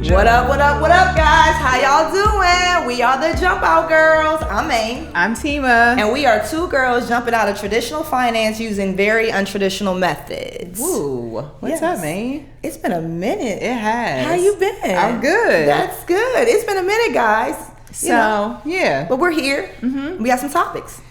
What up, what up, what up, guys? How y'all doing? We are the Jump Out Girls. I'm May. I'm Tima. And we are two girls jumping out of traditional finance using very untraditional methods. Woo. What's up, May? It's been a minute. It has. How you been? I'm good. That's good. It's been a minute, guys. Yeah. But we're here. Mm-hmm. We got some topics.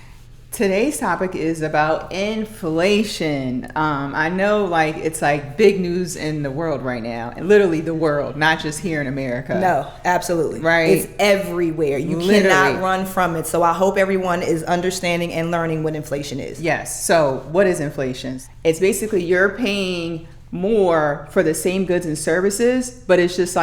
Today's topic is about inflation. I know it's big news in the world right now, and literally the world, not just here in America. No, absolutely. Right. It's everywhere. You cannot run from it. So I hope everyone is understanding and learning what inflation is. Yes. So what is inflation? It's basically you're paying more for the same goods and services, but it's just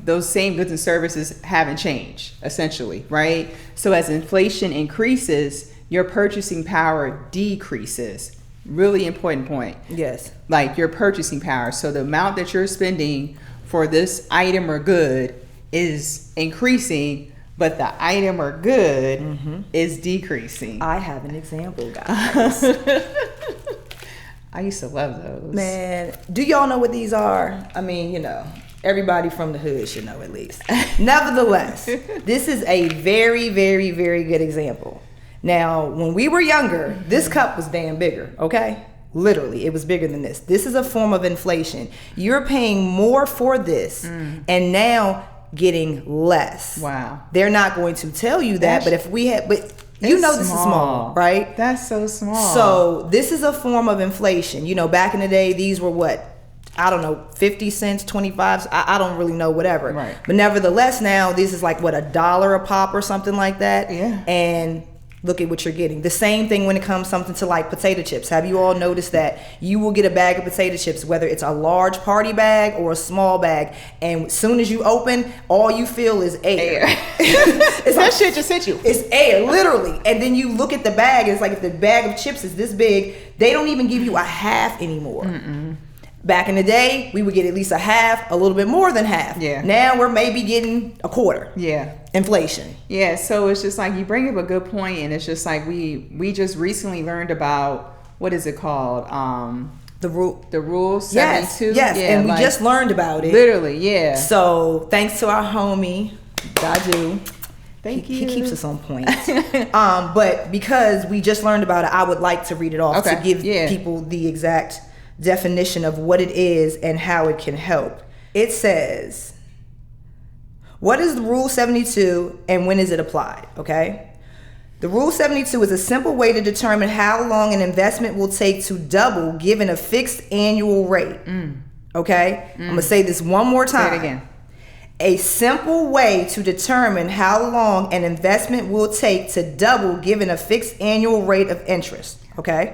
those same goods and services haven't changed, essentially, right? So as inflation increases, your purchasing power decreases. Really important point. Yes. Your purchasing power. So the amount that you're spending for this item or good is increasing, but the item or good is decreasing. I have an example, guys. I used to love those. Man, do y'all know what these are? I mean, everybody from the hood should know at least. Nevertheless, this is a very, very, very good example. Now, when we were younger, this cup was damn bigger, okay? Literally, it was bigger than this. This is a form of inflation. You're paying more for this and now getting less. Wow. They're not going to tell you that, but this is small, right? That's so small. So this is a form of inflation. Back in the day, these were what? I don't know, 50 cents, 25. I don't really know, whatever. Right. But nevertheless, now this is $1 a pop or something like that. Yeah. And look at what you're getting. The same thing when it comes something to potato chips. Have you all noticed that you will get a bag of potato chips, whether it's a large party bag or a small bag, and as soon as you open, all you feel is air. It's that shit just hit you. It's air, literally. And then you look at the bag, it's if the bag of chips is this big, they don't even give you a half anymore. Back in the day, we would get at least a half, a little bit more than half. Yeah. Now we're maybe getting a quarter. Yeah. Inflation. Yeah. So it's just you bring up a good point, and it's just we just recently learned about, what is it called? The rule 72. Yes. Yeah, and we just learned about it. Literally. Yeah. So thanks to our homie, Daju. Thank you. He keeps us on point. But because we just learned about it, I would like to read it off to give people the exact definition of what it is and how it can help. It says, what is the Rule 72 and when is it applied? Okay. The Rule 72 is a simple way to determine how long an investment will take to double given a fixed annual rate. Okay. I'm going to say this one more time. Say it again. A simple way to determine how long an investment will take to double given a fixed annual rate of interest. Okay.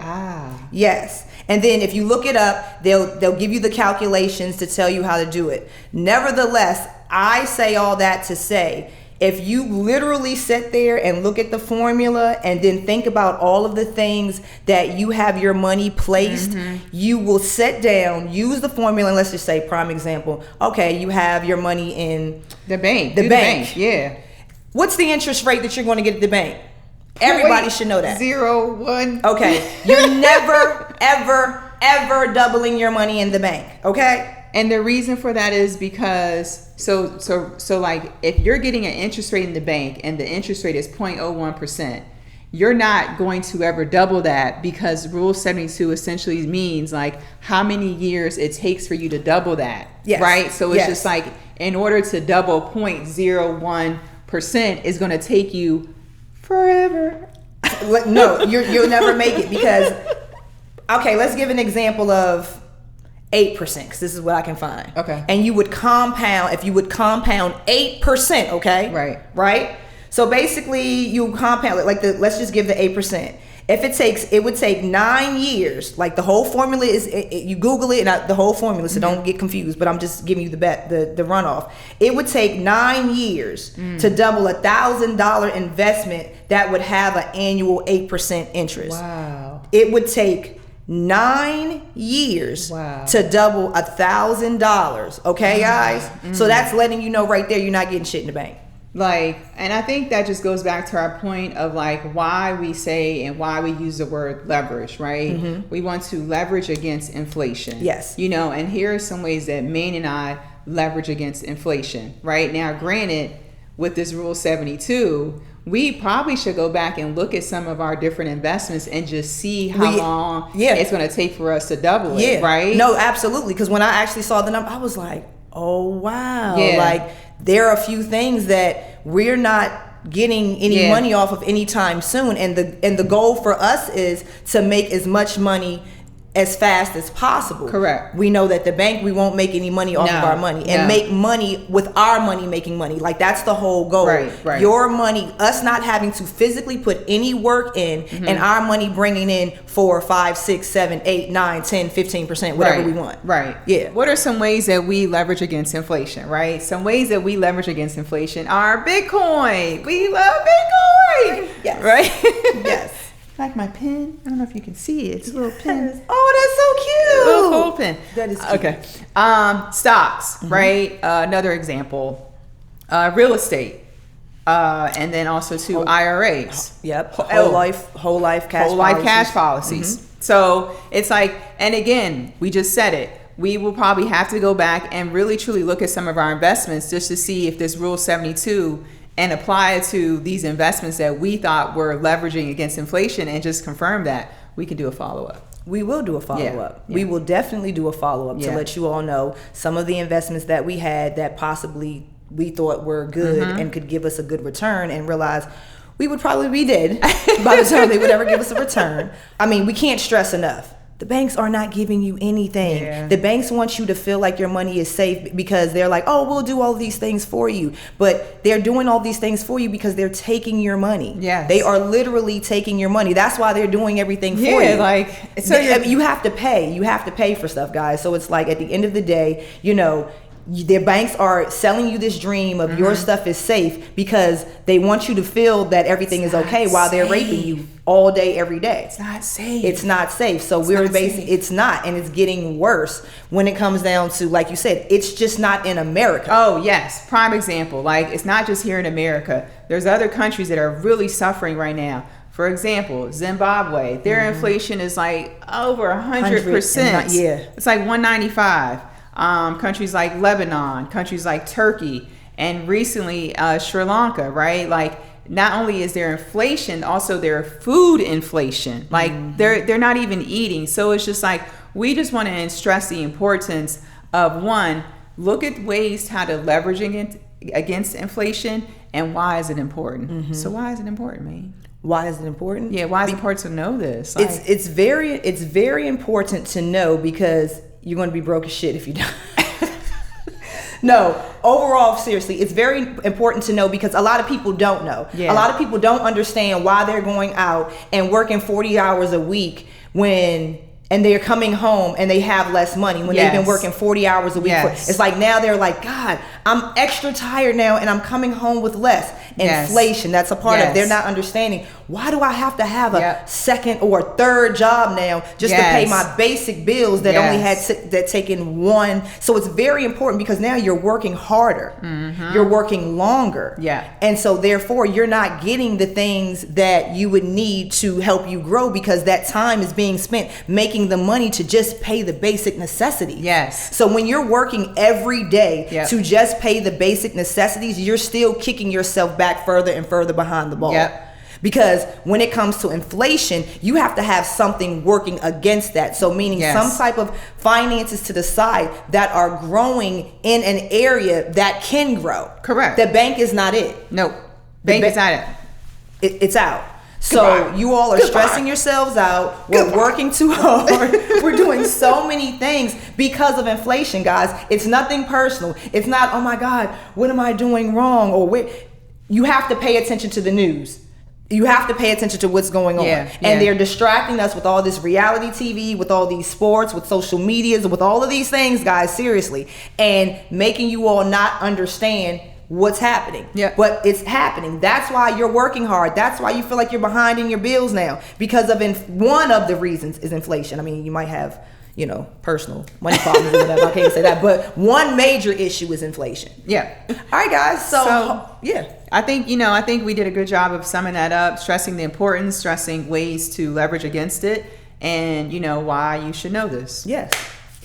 Yes. And then if you look it up, they'll give you the calculations to tell you how to do it. Nevertheless, I say all that to say, if you literally sit there and look at the formula and then think about all of the things that you have your money placed, you will sit down, use the formula, and let's just say, prime example, okay, you have your money in the bank. The bank. Yeah. What's the interest rate that you're going to get at the bank? Everybody should know that. 0, 1. Okay. You're never, ever, ever doubling your money in the bank. Okay. And the reason for that is because so if you're getting an interest rate in the bank and the interest rate is 0.01%, you're not going to ever double that, because Rule 72 essentially means how many years it takes for you to double that. Yes. Right? So it's just in order to double 0.01% is going to take you forever. No, you'll never make it, because okay, let's give an example of 8%, because this is what I can find. Okay. And you would compound, if you would compound 8%, okay? Right? So basically you compound it, let's just give the 8%. It would take 9 years, the whole formula is, you Google it, and the whole formula, so don't get confused, but I'm just giving you the runoff. It would take 9 years to double $1,000 investment that would have an annual 8% interest. Wow. It would take 9 years to double $1,000. Okay, guys? So that's letting you know right there, you're not getting shit in the bank. Like, and I think that just goes back to our point of like why we say and why we use the word leverage, right? Mm-hmm. We want to leverage against inflation. Yes. You know, and here are some ways that Maine and I leverage against inflation, right? Now, granted, with this Rule 72, we probably should go back and look at some of our different investments and just see how long it's going to take for us to double it, right? No, absolutely. Because when I actually saw the number, I was like, oh, wow. Yeah. Like, there are a few things that we're not getting any money off of anytime soon. And the goal for us is to make as much money as fast as possible. Correct. We know that the bank, we won't make any money off of our money and make money with our money making money. Like, that's the whole goal. Right. Your money, us not having to physically put any work in, and our money bringing in 4, 5, 6, 7, 8, 9, 10, 15%, whatever we want. Right. Yeah. What are some ways that we leverage against inflation, right? Some ways that we leverage against inflation are Bitcoin. We love Bitcoin. Yes. Right? Yes. Like my pen. I don't know if you can see it. It's a little pen. Oh, that's so cute. A little fold pen. That is cute. Okay. Stocks, right? Another example. Real estate. And then also IRAs. Yep. Whole life cash policies. Mm-hmm. So it's like, and again, we just said it. We will probably have to go back and really truly look at some of our investments just to see if this Rule 72 and apply it to these investments that we thought were leveraging against inflation, and just confirm that. We can do a follow-up. We will do a follow-up. Yeah. We will definitely do a follow-up to let you all know some of the investments that we had that possibly we thought were good and could give us a good return, and realize we would probably be dead by the time they would ever give us a return. I mean, we can't stress enough. The banks are not giving you anything. Yeah. The banks want you to feel like your money is safe because they're like, oh, we'll do all these things for you. But they're doing all these things for you because they're taking your money. Yes. They are literally taking your money. That's why they're doing everything for you. Like, so you have to pay. You have to pay for stuff, guys. So it's like, at the end of the day, you know, their banks are selling you this dream of your stuff is safe because they want you to feel that everything is okay while they're raping you all day, every day. It's not safe. It's not safe. So it's not, and it's getting worse when it comes down to, like you said, it's just not in America. Oh, yes. Prime example. Like, it's not just here in America. There's other countries that are really suffering right now. For example, Zimbabwe, their inflation is like over 100%. It's like 195. Countries like Lebanon, countries like Turkey, and recently Sri Lanka, right? Like, not only is there inflation, also there food inflation. Like, they're not even eating. So it's just like, we just want to stress the importance of, one, look at ways how to leverage against inflation, and why is it important? So why is it important, man? Why is it important? Yeah, why is it important to know this? Like, it's very important to know, because you're going to be broke as shit if you don't. No, overall, seriously, it's very important to know, because a lot of people don't know. Yeah. A lot of people don't understand why they're going out and working 40 hours a week and they're coming home and they have less money when they've been working 40 hours a week. It's like, now they're like, God, I'm extra tired now and I'm coming home with less. Inflation, that's a part of it. They're not understanding, why do I have to have a second or third job now just to pay my basic bills that only had that taken one? So it's very important, because now you're working harder. You're working longer. And so therefore you're not getting the things that you would need to help you grow, because that time is being spent making the money to just pay the basic necessities. So when you're working every day to just pay the basic necessities, you're still kicking yourself back further and further behind the ball. Because when it comes to inflation, you have to have something working against that. So meaning some type of finances to the side that are growing in an area that can grow. Correct. The bank is not it. Nope. Bank is not it. It's out. So you all are stressing yourselves out. We're working too hard. We're doing so many things because of inflation, guys. It's nothing personal. It's not, oh my God, what am I doing wrong? Or you have to pay attention to the news. You have to pay attention to what's going on. And they're distracting us with all this reality TV, with all these sports, with social medias, with all of these things, guys, seriously. And making you all not understand what's happening. But it's happening. That's why you're working hard. That's why you feel like you're behind in your bills now, because of one of the reasons is inflation. I mean, you might have personal money problems or whatever. I can't say that, but one major issue is inflation. Yeah. All right, guys. So yeah. I think we did a good job of summing that up, stressing the importance, stressing ways to leverage against it, and why you should know this. Yes.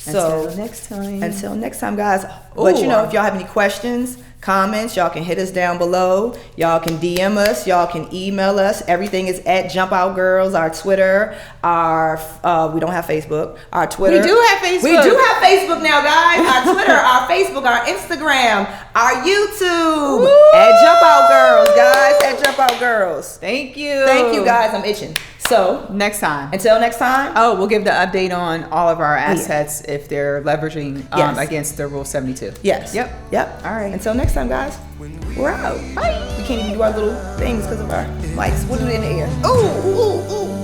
Until next time, guys. But if y'all have any questions, comments, y'all can hit us down below. Y'all can DM us. Y'all can email us. Everything is at Jump Out Girls. Our Twitter. Our we don't have Facebook. Our Twitter. We do have Facebook. We do have Facebook now, guys. Our Twitter, our Facebook, our Instagram, our YouTube. Woo! At Jump Out Girls, guys. At Jump Out Girls. Thank you. Thank you, guys. I'm itching. So next time. Until next time. Oh, we'll give the update on all of our assets if they're leveraging against the Rule 72. Yes. Yep. All right. Until next time, guys. We're out. Bye. We can't even do our little things because of our mics. We'll do it in the air. Ooh, ooh, ooh.